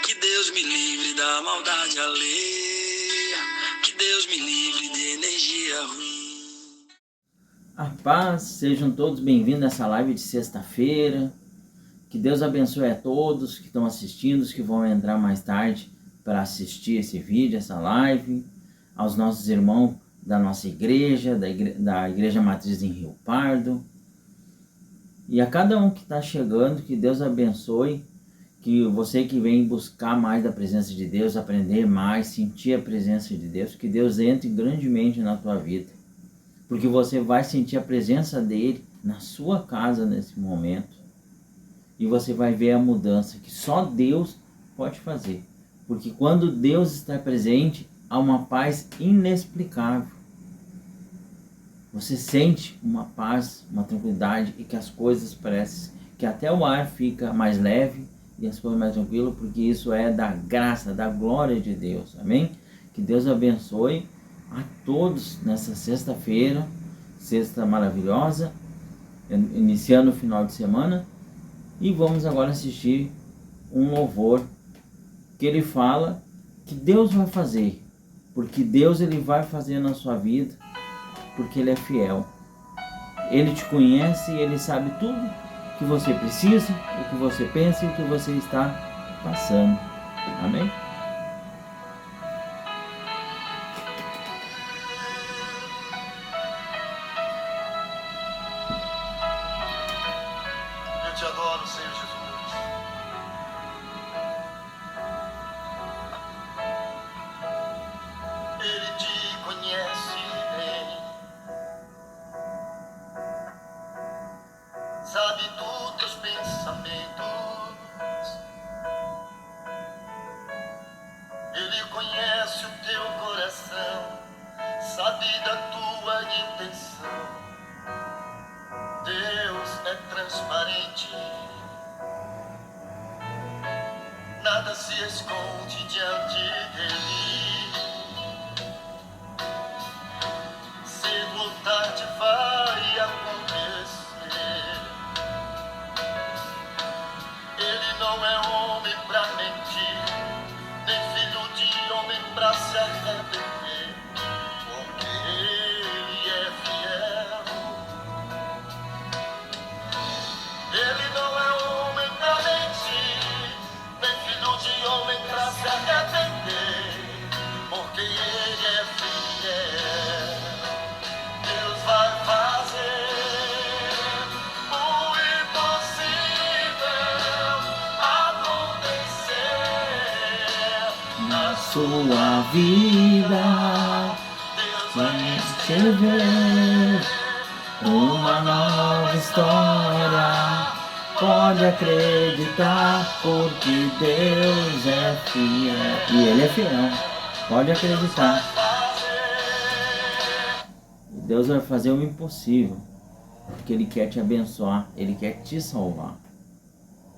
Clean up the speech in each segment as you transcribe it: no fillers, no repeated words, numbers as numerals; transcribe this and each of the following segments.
Que Deus me livre da maldade alheia. Que Deus me livre de energia ruim. A paz, sejam todos bem-vindos a essa live de sexta-feira. Que Deus abençoe a todos que estão assistindo, os que vão entrar mais tarde para assistir esse vídeo, essa live. Aos nossos irmãos da nossa igreja, da Igreja Matriz em Rio Pardo. E a cada um que está chegando, que Deus abençoe. Que você que vem buscar mais da presença de Deus, aprender mais, sentir a presença de Deus, que Deus entre grandemente na tua vida. Porque você vai sentir a presença dele na sua casa nesse momento. E você vai ver a mudança que só Deus pode fazer. Porque quando Deus está presente, há uma paz inexplicável. Você sente uma paz, uma tranquilidade e que as coisas parecem que até o ar fica mais leve e as coisas mais tranquilas, porque isso é da graça, da glória de Deus. Amém? Que Deus abençoe a todos nessa sexta-feira, sexta maravilhosa, iniciando o final de semana. E vamos agora assistir um louvor que ele fala que Deus vai fazer, porque Deus ele vai fazer na sua vida, porque ele é fiel. Ele te conhece e ele sabe tudo que você precisa, o que você pensa e o que você está passando. Amém? Eu te adoro, Senhor Jesus. Ele te conhece bem, sabe dos teus pensamentos. Ele conhece o teu coração, sabe da tua intenção. Deus é transparente, nada se esconde diante dele. Cedo ou tarde vai acontecer. Ele não é homem pra mentir, nem filho de homem pra se arrepender, porque ele é fiel. Ele não é homem pra mentir, nem filho de homem pra se arrepender, porque ele é fiel. Deus vai fazer o impossível acontecer Na sua vida Deus vai vai escrever uma nova história. Pode acreditar, porque Deus é fiel. E ele é fiel. Pode acreditar. Deus vai fazer o impossível, porque ele quer te abençoar, ele quer te salvar.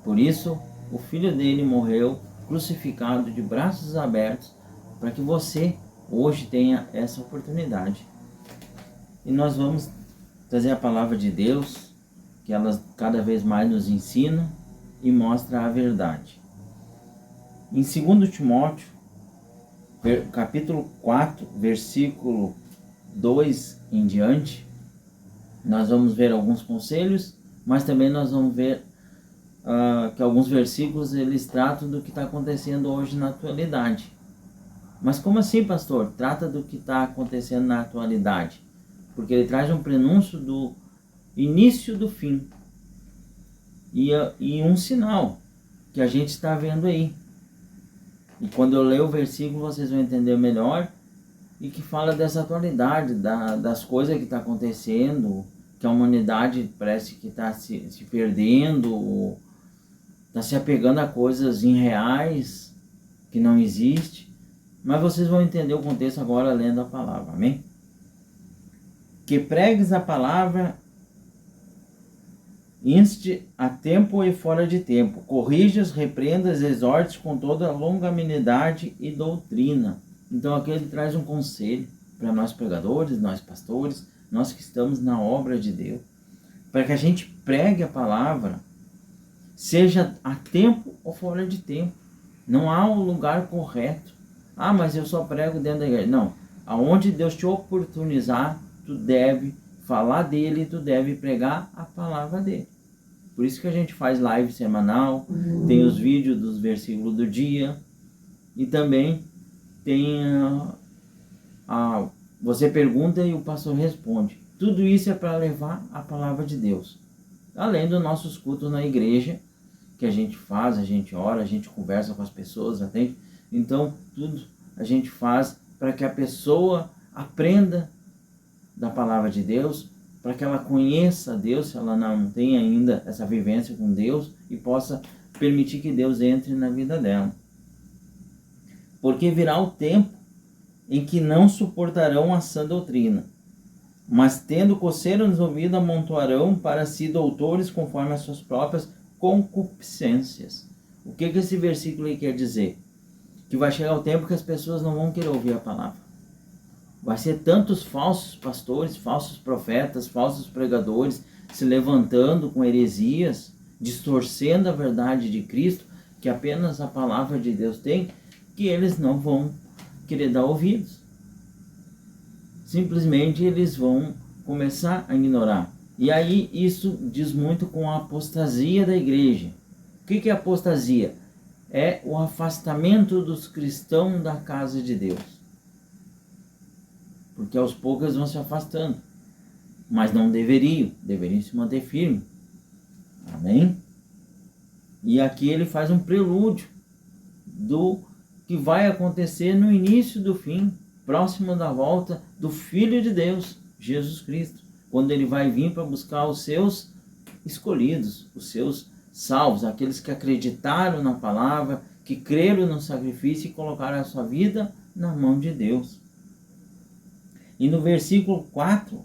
Por isso, o Filho dele morreu crucificado de braços abertos, para que você hoje tenha essa oportunidade. E nós vamos trazer a palavra de Deus, que ela cada vez mais nos ensina e mostra a verdade. Em 2 Timóteo, capítulo 4, versículo 2 em diante, nós vamos ver alguns conselhos, mas também nós vamos ver que alguns versículos eles tratam do que está acontecendo hoje na atualidade. Mas como assim, pastor? Trata do que está acontecendo na atualidade, porque ele traz um prenúncio do início do fim e um sinal que a gente está vendo aí. E quando eu ler o versículo vocês vão entender melhor, e que fala dessa atualidade, das coisas que está acontecendo, que a humanidade parece que está se perdendo, está se apegando a coisas irreais que não existem. Mas vocês vão entender o contexto agora lendo a palavra, amém? Que pregues a palavra, inste a tempo e fora de tempo, corrijas, repreendas, exortes com toda longanimidade e doutrina. Então aqui ele traz um conselho para nós pregadores, nós pastores, nós que estamos na obra de Deus, para que a gente pregue a palavra, seja a tempo ou fora de tempo. Não há um lugar correto. Ah, mas eu só prego dentro da igreja. Não. Aonde Deus te oportunizar, tu deve falar dele, tu deve pregar a palavra dele. Por isso que a gente faz live semanal, tem os vídeos dos versículos do dia, e também tem você pergunta e o pastor responde. Tudo isso é para levar a palavra de Deus. Além dos nossos cultos na igreja, que a gente faz, a gente ora, a gente conversa com as pessoas, atende. Então, tudo a gente faz para que a pessoa aprenda da palavra de Deus, para que ela conheça Deus, se ela não tem ainda essa vivência com Deus, e possa permitir que Deus entre na vida dela. Porque virá o tempo em que não suportarão a sã doutrina, mas tendo coceira nos ouvidos, amontoarão para si doutores conforme as suas próprias concupiscências. O que esse versículo aí quer dizer? Que vai chegar o tempo que as pessoas não vão querer ouvir a palavra. Vai ser tantos falsos pastores, falsos profetas, falsos pregadores se levantando com heresias, distorcendo a verdade de Cristo, que apenas a palavra de Deus tem, que eles não vão querer dar ouvidos. Simplesmente eles vão começar a ignorar. E aí isso diz muito com a apostasia da igreja. O que é apostasia? É o afastamento dos cristãos da casa de Deus. Porque aos poucos eles vão se afastando. Mas não deveriam se manter firme. Amém? E aqui ele faz um prelúdio do que vai acontecer no início do fim, próximo da volta do Filho de Deus, Jesus Cristo, quando ele vai vir para buscar os seus escolhidos, os seus salvos, aqueles que acreditaram na palavra, que creram no sacrifício e colocaram a sua vida na mão de Deus. E no versículo 4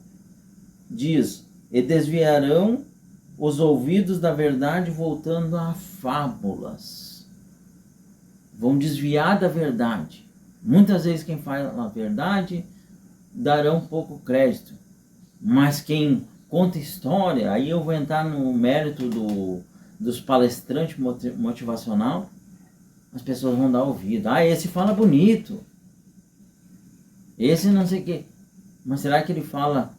diz: e desviarão os ouvidos da verdade, voltando a fábulas. Vão desviar da verdade. Muitas vezes quem fala a verdade darão pouco crédito, mas quem conta história, aí eu vou entrar no mérito dos palestrantes motivacional, as pessoas vão dar ouvido. Ah, esse fala bonito, esse não sei o que, mas será que ele fala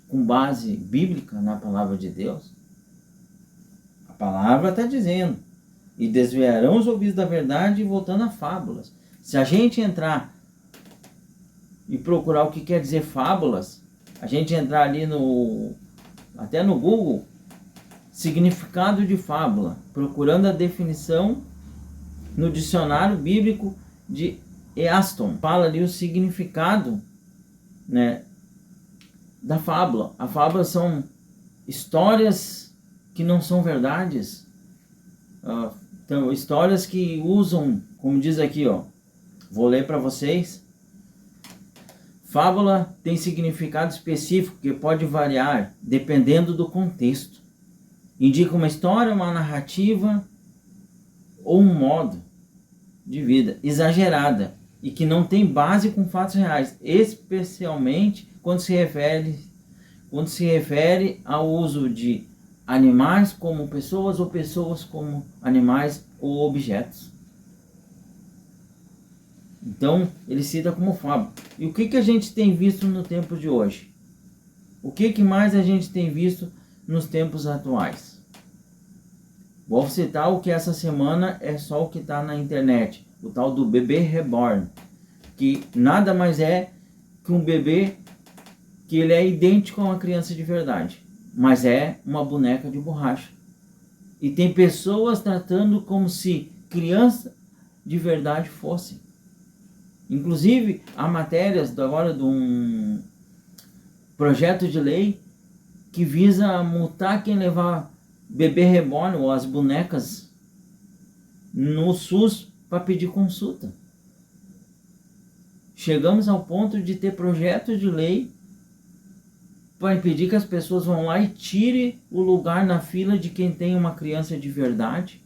com base bíblica na palavra de Deus? A palavra está dizendo: e desviarão os ouvidos da verdade, voltando a fábulas. Se a gente entrar e procurar o que quer dizer fábulas, a gente entrar ali até no Google, significado de fábula, procurando a definição no dicionário bíblico de Easton, fala ali o significado, né, da fábula. A fábula são histórias que não são verdades, então, histórias que usam, como diz aqui, vou ler para vocês. Fábula tem significado específico que pode variar dependendo do contexto. Indica uma história, uma narrativa ou um modo de vida exagerada e que não tem base com fatos reais, especialmente quando se refere ao uso de animais como pessoas ou pessoas como animais ou objetos. Então, ele cita como fábula. E o que a gente tem visto no tempo de hoje? O que mais a gente tem visto nos tempos atuais? Vou citar o que essa semana é só o que está na internet. O tal do bebê reborn. Que nada mais é que um bebê que ele é idêntico a uma criança de verdade, mas é uma boneca de borracha. E tem pessoas tratando como se criança de verdade fosse. Inclusive, há matérias agora de um projeto de lei que visa multar quem levar bebê reborn ou as bonecas no SUS para pedir consulta. Chegamos ao ponto de ter projeto de lei para impedir que as pessoas vão lá e tirem o lugar na fila de quem tem uma criança de verdade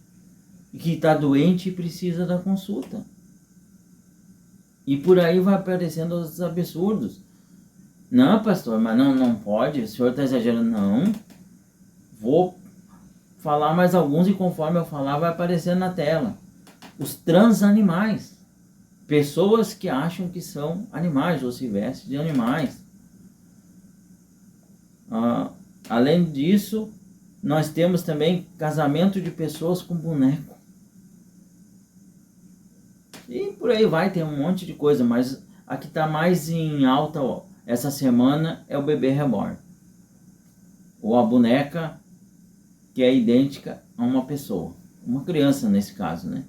e que está doente e precisa da consulta. E por aí vai aparecendo os absurdos. Não, pastor, mas não pode, o senhor está exagerando. Não, vou falar mais alguns e conforme eu falar vai aparecendo na tela. os transanimais, pessoas que acham que são animais ou se vestem de animais. Além disso, nós temos também casamento de pessoas com boneco. E por aí vai, tem um monte de coisa, mas a que está mais em alta essa semana é o bebê reborn. Ou a boneca que é idêntica a uma pessoa. Uma criança nesse caso, né?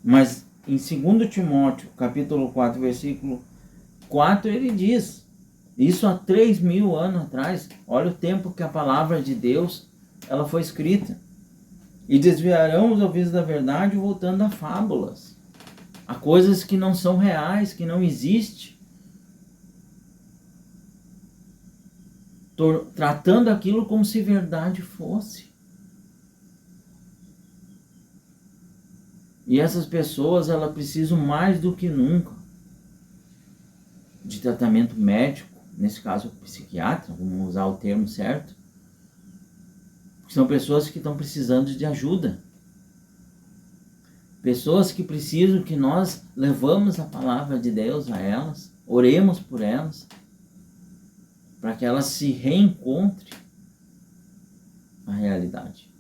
Mas em 2 Timóteo, capítulo 4, versículo 4, ele diz, isso há 3.000 anos atrás, olha o tempo que a palavra de Deus ela foi escrita. E desviarão os ouvidos da verdade voltando a fábulas, a coisas que não são reais, que não existem, tratando aquilo como se verdade fosse. E essas pessoas, elas precisam mais do que nunca de tratamento médico, nesse caso psiquiatra, vamos usar o termo certo. São pessoas que estão precisando de ajuda. Pessoas que precisam que nós levamos a palavra de Deus a elas, oremos por elas, para que elas se reencontrem à realidade.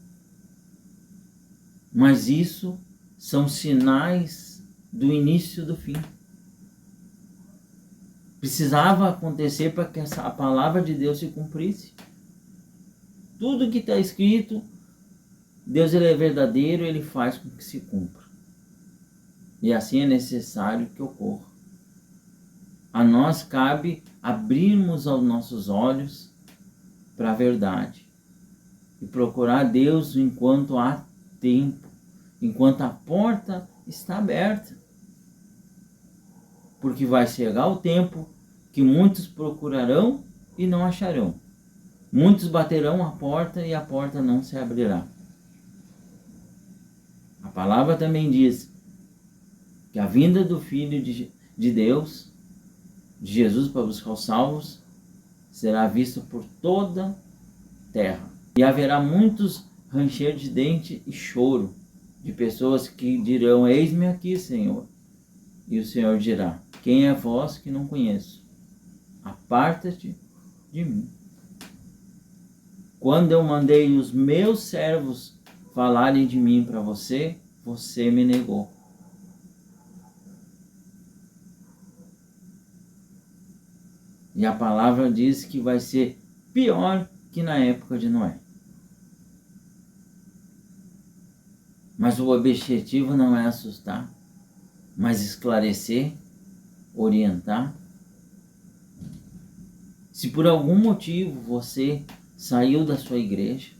Mas isso são sinais do início do fim. Precisava acontecer para que a palavra de Deus se cumprisse. Tudo que está escrito, Deus ele é verdadeiro, ele faz com que se cumpra. E assim é necessário que ocorra. A nós cabe abrirmos os nossos olhos para a verdade e procurar Deus enquanto há tempo, enquanto a porta está aberta. Porque vai chegar o tempo que muitos procurarão e não acharão. Muitos baterão a porta e a porta não se abrirá. A palavra também diz que a vinda do Filho de Deus, de Jesus para buscar os salvos, será vista por toda a terra. E haverá muitos ranger de dente e choro, de pessoas que dirão, eis-me aqui, Senhor. E o Senhor dirá, quem é vós que não conheço? Aparta-te de mim. Quando eu mandei os meus servos falarem de mim para você, você me negou. E a palavra diz que vai ser pior que na época de Noé. Mas o objetivo não é assustar, mas esclarecer, orientar. Se por algum motivo você saiu da sua igreja,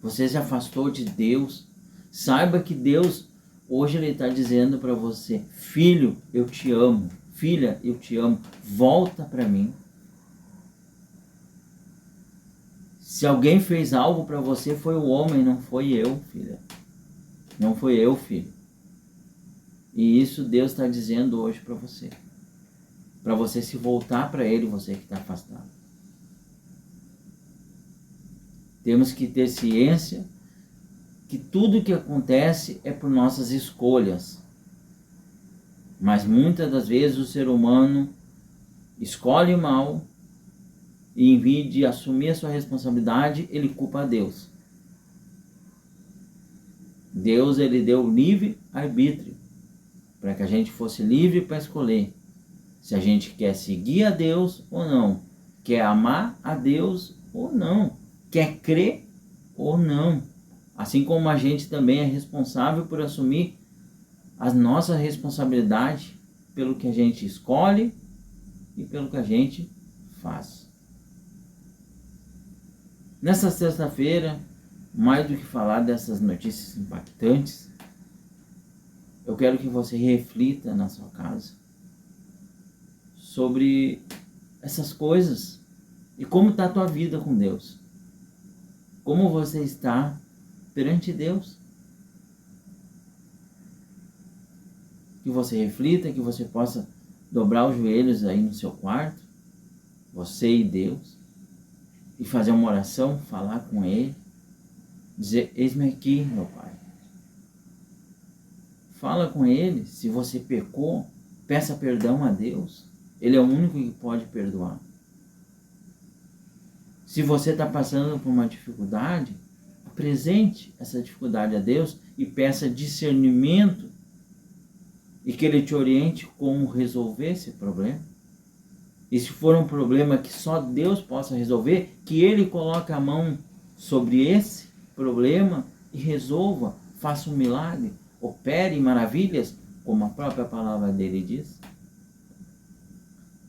você se afastou de Deus, saiba que Deus hoje ele está dizendo para você, filho, eu te amo, filha, eu te amo, volta para mim. Se alguém fez algo para você, foi o homem, não foi eu, filha. Não foi eu, filho. E isso Deus está dizendo hoje para você. Para você se voltar para Ele, você que está afastado. Temos que ter ciência que tudo que acontece é por nossas escolhas. Mas muitas das vezes o ser humano escolhe o mal e em vez de assumir a sua responsabilidade, ele culpa a Deus. Deus ele deu livre arbítrio para que a gente fosse livre para escolher se a gente quer seguir a Deus ou não, quer amar a Deus ou não, quer crer ou não. Assim como a gente também é responsável por assumir a nossa responsabilidade pelo que a gente escolhe e pelo que a gente faz. Nessa sexta-feira, mais do que falar dessas notícias impactantes, eu quero que você reflita na sua casa sobre essas coisas e como está a tua vida com Deus. Como você está perante Deus. Que você reflita, que você possa dobrar os joelhos aí no seu quarto, você e Deus, e fazer uma oração, falar com Ele, dizer, eis-me aqui, meu Pai. fala com Ele. Se você pecou, peça perdão a Deus. Ele é o único que pode perdoar. Se você está passando por uma dificuldade, apresente essa dificuldade a Deus e peça discernimento e que Ele te oriente como resolver esse problema. E se for um problema que só Deus possa resolver, que Ele coloque a mão sobre esse problema e resolva, faça um milagre, opere maravilhas, como a própria palavra dele diz.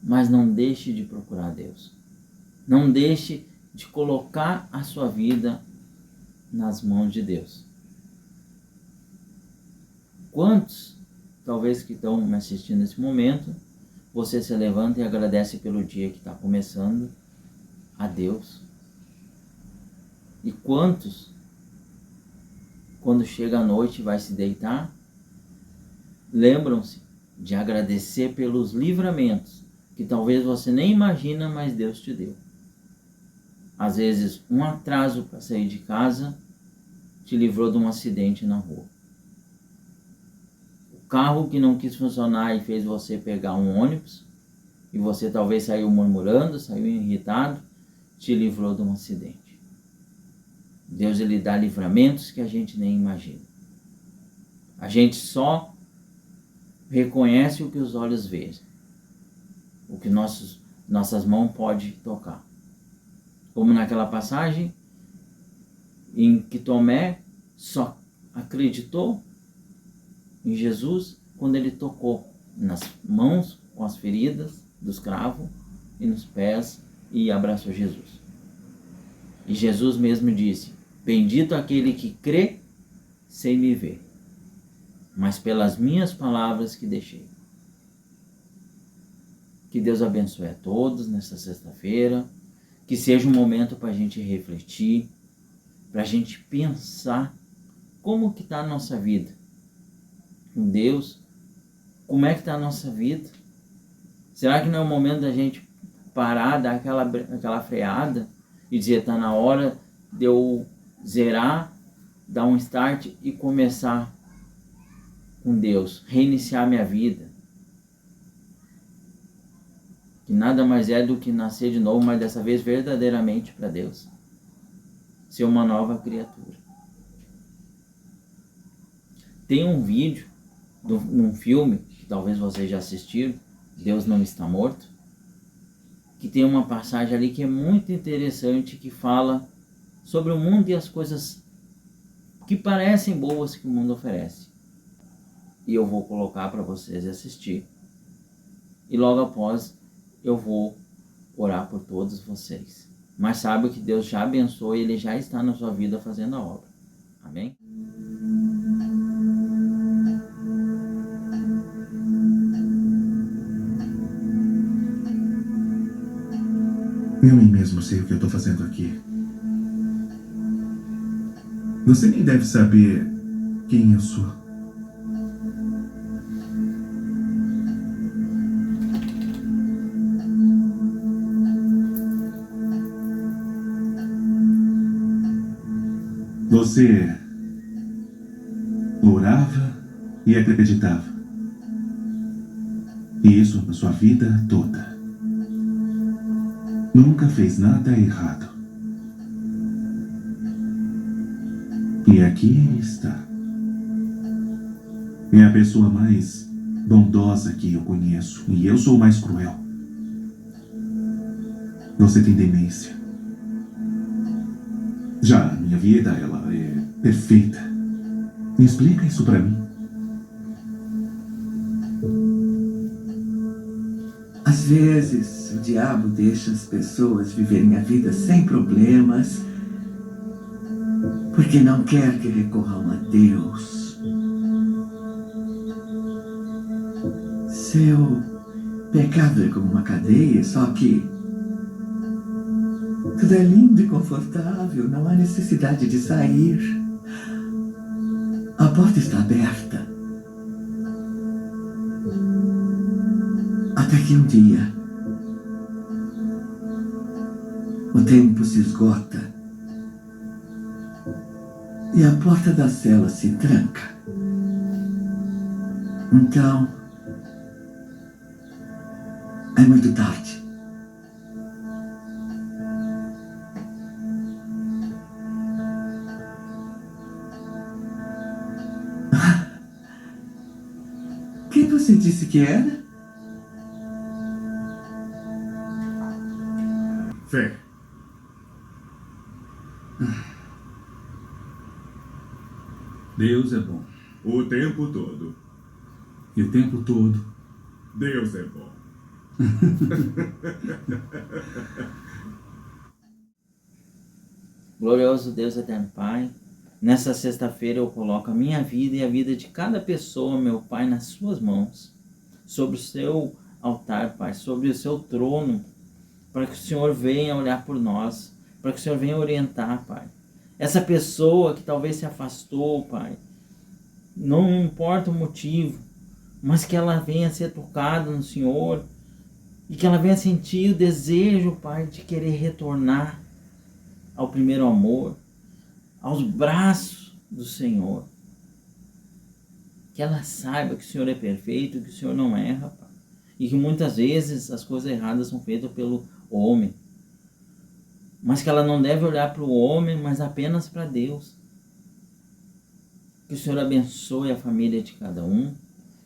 Mas não deixe de procurar Deus. Não deixe de colocar a sua vida nas mãos de Deus. Quantos, talvez que estão me assistindo nesse momento, você se levanta e agradece pelo dia que está começando a Deus? E quantos, quando chega a noite e vai se deitar, lembram-se de agradecer pelos livramentos que talvez você nem imagina, mas Deus te deu. Às vezes, um atraso para sair de casa te livrou de um acidente na rua. O carro que não quis funcionar e fez você pegar um ônibus, e você talvez saiu murmurando, saiu irritado, te livrou de um acidente. Deus, Ele dá livramentos que a gente nem imagina. A gente só reconhece o que os olhos veem, o que nossas mãos podem tocar. Como naquela passagem em que Tomé só acreditou em Jesus quando ele tocou nas mãos com as feridas dos cravos e nos pés e abraçou Jesus. E Jesus mesmo disse: bendito aquele que crê sem me ver, mas pelas minhas palavras que deixei. Que Deus abençoe a todos nesta sexta-feira, que seja um momento para a gente refletir, para a gente pensar como que está a nossa vida com Deus, como é que está a nossa vida. Será que não é o momento da gente parar, dar aquela freada e dizer, está na hora de eu zerar, dar um start e começar com Deus, reiniciar minha vida? Que nada mais é do que nascer de novo, mas dessa vez verdadeiramente para Deus. Ser uma nova criatura. Tem um vídeo num filme, que talvez vocês já assistiram, Deus Não Está Morto, que tem uma passagem ali que é muito interessante, que fala sobre o mundo e as coisas que parecem boas que o mundo oferece. E eu vou colocar para vocês assistir. E logo após eu vou orar por todos vocês. Mas saiba que Deus já abençoe, Ele já está na sua vida fazendo a obra. Amém? Eu nem mesmo sei o que eu estou fazendo aqui. Você nem deve saber quem eu sou. Você orava e acreditava. E isso na sua vida toda. Nunca fez nada errado. E aqui está. É a pessoa mais bondosa que eu conheço. E eu sou o mais cruel. Você tem demência. Já a minha vida, ela é perfeita. Me explica isso pra mim. Às vezes, o diabo deixa as pessoas viverem a vida sem problemas, porque não quer que recorram a Deus. Seu pecado é como uma cadeia, só que tudo é lindo e confortável, não há necessidade de sair. A porta está aberta. Até que um dia, o tempo se esgota e a porta da cela se tranca. Então, é muito tarde. Quem você disse que era? Fé. Deus é bom. O tempo todo. E o tempo todo. Deus é bom. Glorioso Deus eterno Pai, nessa sexta-feira eu coloco a minha vida e a vida de cada pessoa, meu Pai, nas suas mãos, sobre o seu altar, Pai, sobre o seu trono, para que o Senhor venha olhar por nós, para que o Senhor venha orientar, Pai. Essa pessoa que talvez se afastou, Pai, não importa o motivo, mas que ela venha ser tocada no Senhor e que ela venha sentir o desejo, Pai, de querer retornar ao primeiro amor, aos braços do Senhor. Que ela saiba que o Senhor é perfeito, que o Senhor não erra, Pai, e que muitas vezes as coisas erradas são feitas pelo homem, mas que ela não deve olhar para o homem, mas apenas para Deus. Que o Senhor abençoe a família de cada um,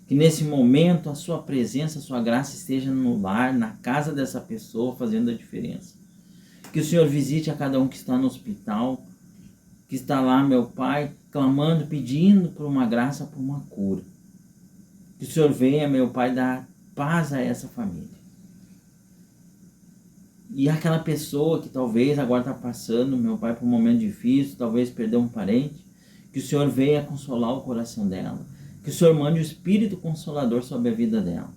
que nesse momento a sua presença, a sua graça esteja no lar, na casa dessa pessoa, fazendo a diferença. Que o Senhor visite a cada um que está no hospital, que está lá, meu Pai, clamando, pedindo por uma graça, por uma cura. Que o Senhor venha, meu Pai, dar paz a essa família. E aquela pessoa que talvez agora está passando, meu Pai, por um momento difícil, talvez perdeu um parente, que o Senhor venha consolar o coração dela. Que o Senhor mande o Espírito Consolador sobre a vida dela.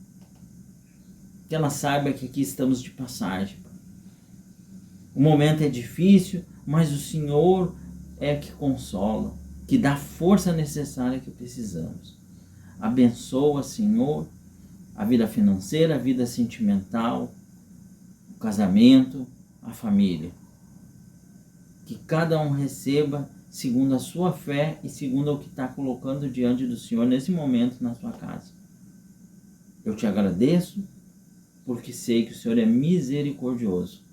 Que ela saiba que aqui estamos de passagem. O momento é difícil, mas o Senhor é que consola, que dá a força necessária que precisamos. Abençoa, Senhor, a vida financeira, a vida sentimental, o casamento, a família. Que cada um receba segundo a sua fé e segundo o que está colocando diante do Senhor nesse momento na sua casa. Eu te agradeço, porque sei que o Senhor é misericordioso.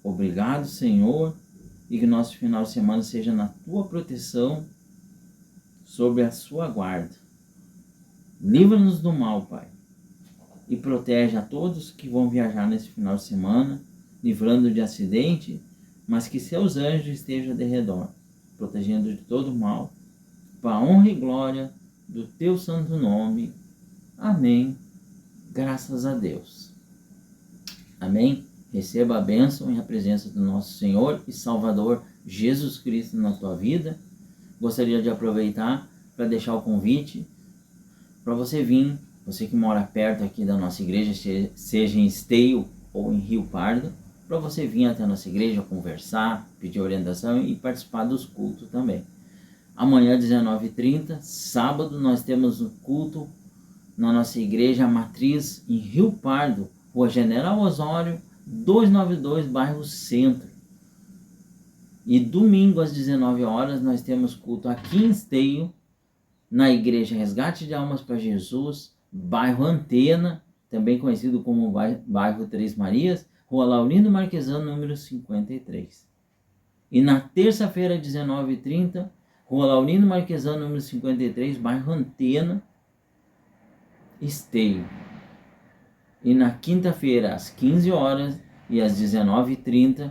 Obrigado, Senhor, e que nosso final de semana seja na tua proteção, sob a sua guarda. Livra-nos do mal, Pai, e protege a todos que vão viajar nesse final de semana, livrando de acidente, mas que seus anjos estejam de redor, protegendo de todo mal, para a honra e glória do teu santo nome. Amém. Graças a Deus. Amém. Receba a bênção e a presença do nosso Senhor e Salvador Jesus Cristo na tua vida. Gostaria de aproveitar para deixar o convite para você vir, você que mora perto aqui da nossa igreja, seja em Esteio ou em Rio Pardo, para você vir até a nossa igreja, conversar, pedir orientação e participar dos cultos também. Amanhã, 19h30, sábado, nós temos um culto na nossa igreja matriz em Rio Pardo, Rua General Osório, 292, bairro Centro. E domingo, às 19 horas, nós temos culto aqui em Esteio, na igreja Resgate de Almas para Jesus, bairro Antena, também conhecido como bairro Três Marias, Rua Laurindo Marquesano, número 53. E na terça-feira, 19h30, Rua Laurindo Marquesano, número 53, bairro Antena, Esteio. E na quinta-feira, às 15 horas e às 19h30,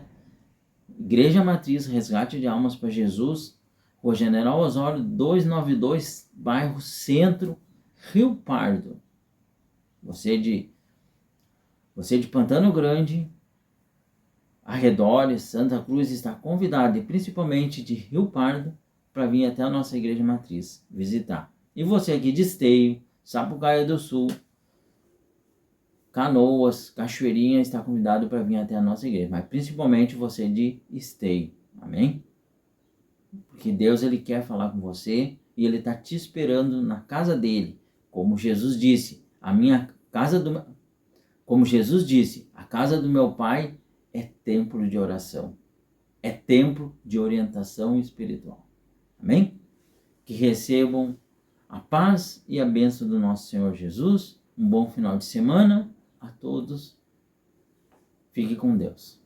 Igreja Matriz Resgate de Almas para Jesus, Rua General Osório, 292, bairro Centro, Rio Pardo. Você de Pantano Grande, arredores, Santa Cruz, está convidado, e principalmente de Rio Pardo, para vir até a nossa igreja matriz visitar. E você aqui de Esteio, Sapucaia do Sul, Canoas, Cachoeirinha, está convidado para vir até a nossa igreja, mas principalmente você de Esteio. Amém? Porque Deus, Ele quer falar com você e Ele está te esperando na casa dele. Como Jesus disse, a casa do meu Pai é templo de oração. É templo de orientação espiritual. Amém? Que recebam A paz e a bênção do nosso Senhor Jesus. Um bom final de semana a todos. Fique com Deus.